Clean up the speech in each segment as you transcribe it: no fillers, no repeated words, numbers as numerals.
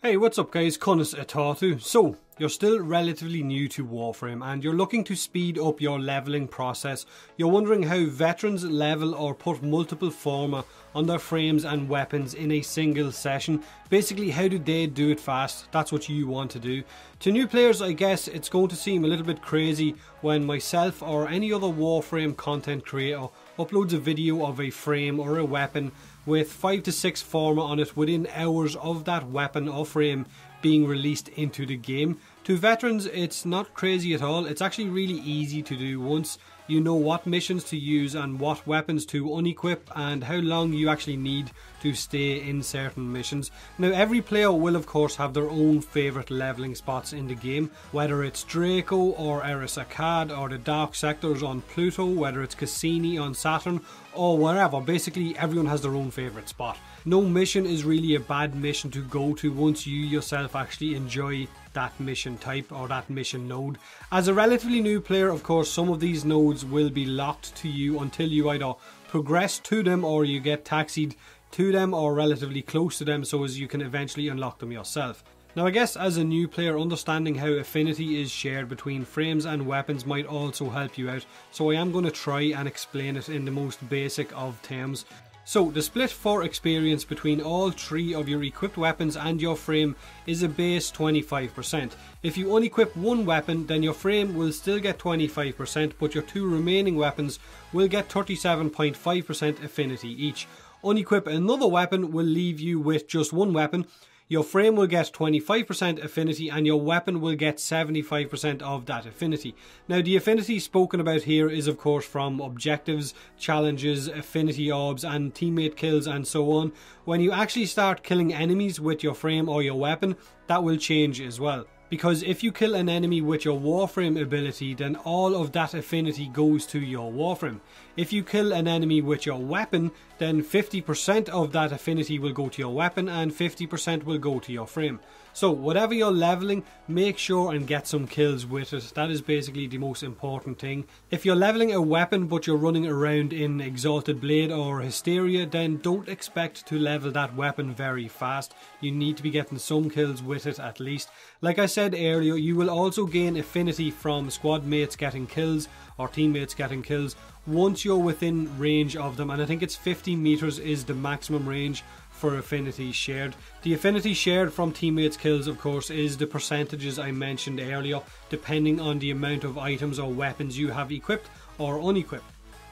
Hey, what's up guys, conas atatu. So, you're still relatively new to Warframe and you're looking to speed up your leveling process. You're wondering how veterans level or put multiple forma on their frames and weapons in a single session. Basically, how do they do it fast? That's what you want to do. To new players, I guess it's going to seem a little bit crazy when myself or any other Warframe content creator uploads a video of a frame or a weapon with 5 to 6 forma on it within hours of that weapon or frame being released into the game. To veterans, it's not crazy at all. It's actually really easy to do once you know what missions to use and what weapons to unequip and how long you actually need to stay in certain missions. Now, every player will of course have their own favourite levelling spots in the game, whether it's Draco or Eris Akkad or the Dark Sectors on Pluto, whether it's Cassini on Saturn or wherever. Basically, everyone has their own favourite spot. No mission is really a bad mission to go to once you yourself actually enjoy that mission type or that mission node. As a relatively new player, of course, some of these nodes will be locked to you until you either progress to them or you get taxied to them or relatively close to them so as you can eventually unlock them yourself. Now, I guess as a new player, understanding how affinity is shared between frames and weapons might also help you out, so I am going to try and explain it in the most basic of terms. So, the split for experience between all three of your equipped weapons and your frame is a base 25%. If you unequip one weapon, then your frame will still get 25%, but your two remaining weapons will get 37.5% affinity each. Unequip another weapon will leave you with just one weapon. Your frame will get 25% affinity and your weapon will get 75% of that affinity. Now, the affinity spoken about here is of course from objectives, challenges, affinity orbs and teammate kills and so on. When you actually start killing enemies with your frame or your weapon, that will change as well. Because if you kill an enemy with your Warframe ability, then all of that affinity goes to your Warframe. If you kill an enemy with your weapon, then 50% of that affinity will go to your weapon and 50% will go to your frame. So whatever you're leveling, make sure and get some kills with it. That is basically the most important thing. If you're leveling a weapon but you're running around in Exalted Blade or Hysteria, then don't expect to level that weapon very fast. You need to be getting some kills with it at least. Like I said earlier, you will also gain affinity from squad mates getting kills or teammates getting kills once you're within range of them, and I think it's 50 meters is the maximum range for affinity shared. The affinity shared from teammates kills of course is the percentages I mentioned earlier, depending on the amount of items or weapons you have equipped or unequipped.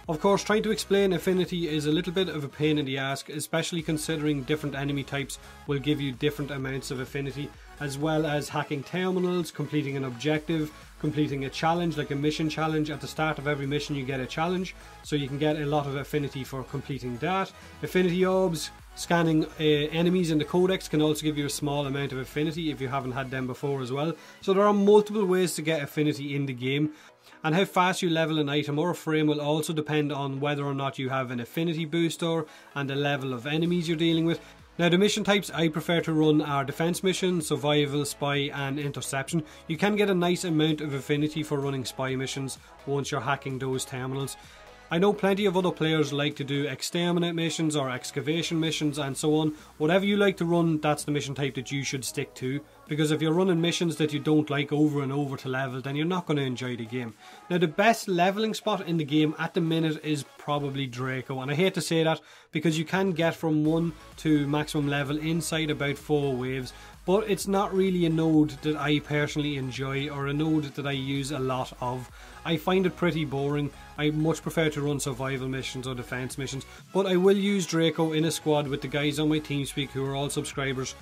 Of course, trying to explain affinity is a little bit of a pain in the ass, especially considering different enemy types will give you different amounts of affinity, as well as hacking terminals, completing an objective, completing a challenge like a mission challenge. At the start of every mission you get a challenge, so you can get a lot of affinity for completing that. Affinity orbs, scanning enemies in the codex can also give you a small amount of affinity if you haven't had them before as well. So there are multiple ways to get affinity in the game. And how fast you level an item or a frame will also depend on whether or not you have an affinity booster and the level of enemies you're dealing with. Now, the mission types I prefer to run are defense mission, survival, spy and interception. You can get a nice amount of affinity for running spy missions once you're hacking those terminals. I know plenty of other players like to do exterminate missions or excavation missions and so on. Whatever you like to run, that's the mission type that you should stick to. Because if you're running missions that you don't like over and over to level, then you're not going to enjoy the game. Now, the best leveling spot in the game at the minute is probably Draco. And I hate to say that because you can get from 1 to maximum level inside about 4 waves. But it's not really a node that I personally enjoy or a node that I use a lot of. I find it pretty boring. I much prefer to run survival missions or defense missions. But I will use Draco in a squad with the guys on my TeamSpeak who are all subscribers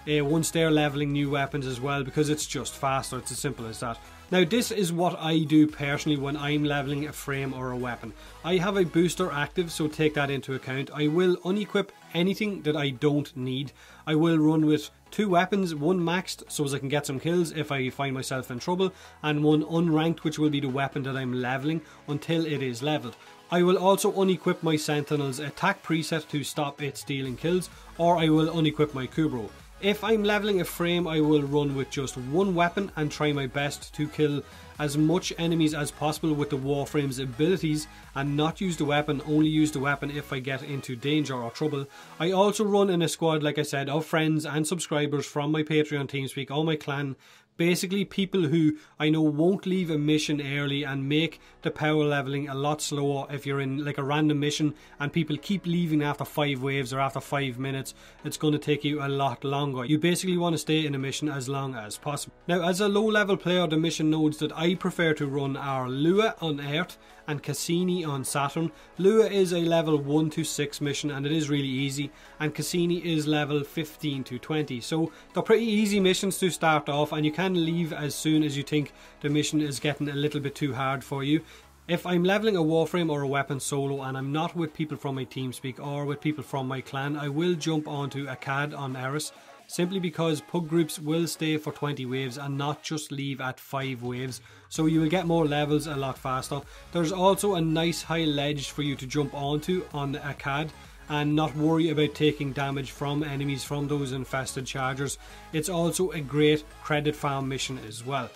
once they're leveling new weapons as well, because it's just faster. It's as simple as that. Now, this is what I do personally when I'm leveling a frame or a weapon. I have a booster active, so take that into account. I will unequip anything that I don't need. I will run with 2 weapons, one maxed so as I can get some kills if I find myself in trouble, and one unranked, which will be the weapon that I'm leveling until it is leveled. I will also unequip my Sentinel's attack preset to stop it stealing kills, or I will unequip my Kubro. If I'm leveling a frame, I will run with just one weapon and try my best to kill as much enemies as possible with the Warframe's abilities and not use the weapon, only use the weapon if I get into danger or trouble. I also run in a squad, like I said, of friends and subscribers from my Patreon TeamSpeak, all my clan. Basically people who I know won't leave a mission early and make the power leveling a lot slower. If you're in like a random mission and people keep leaving after 5 waves or after 5 minutes, it's going to take you a lot longer. You basically want to stay in a mission as long as possible. Now, as a low level player, the mission nodes that I prefer to run are Lua on Earth and Cassini on Saturn. Lua is a level 1 to 6 mission and it is really easy, and Cassini is level 15 to 20. So they're pretty easy missions to start off, and you can leave as soon as you think the mission is getting a little bit too hard for you. If I'm leveling a Warframe or a weapon solo and I'm not with people from my TeamSpeak or with people from my clan, I will jump onto a CAD on Eris, simply because pug groups will stay for 20 waves and not just leave at 5 waves, so you will get more levels a lot faster. There's also a nice high ledge for you to jump onto on a CAD and not worry about taking damage from enemies from those infested chargers. It's also a great credit farm mission as well.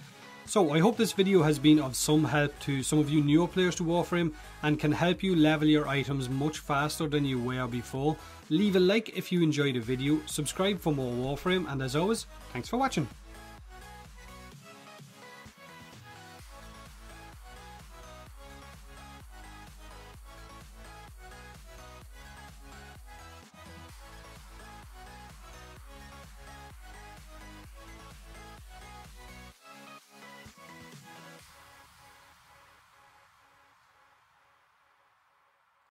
So I hope this video has been of some help to some of you newer players to Warframe and can help you level your items much faster than you were before. Leave a like if you enjoyed the video, subscribe for more Warframe, and as always, thanks for watching.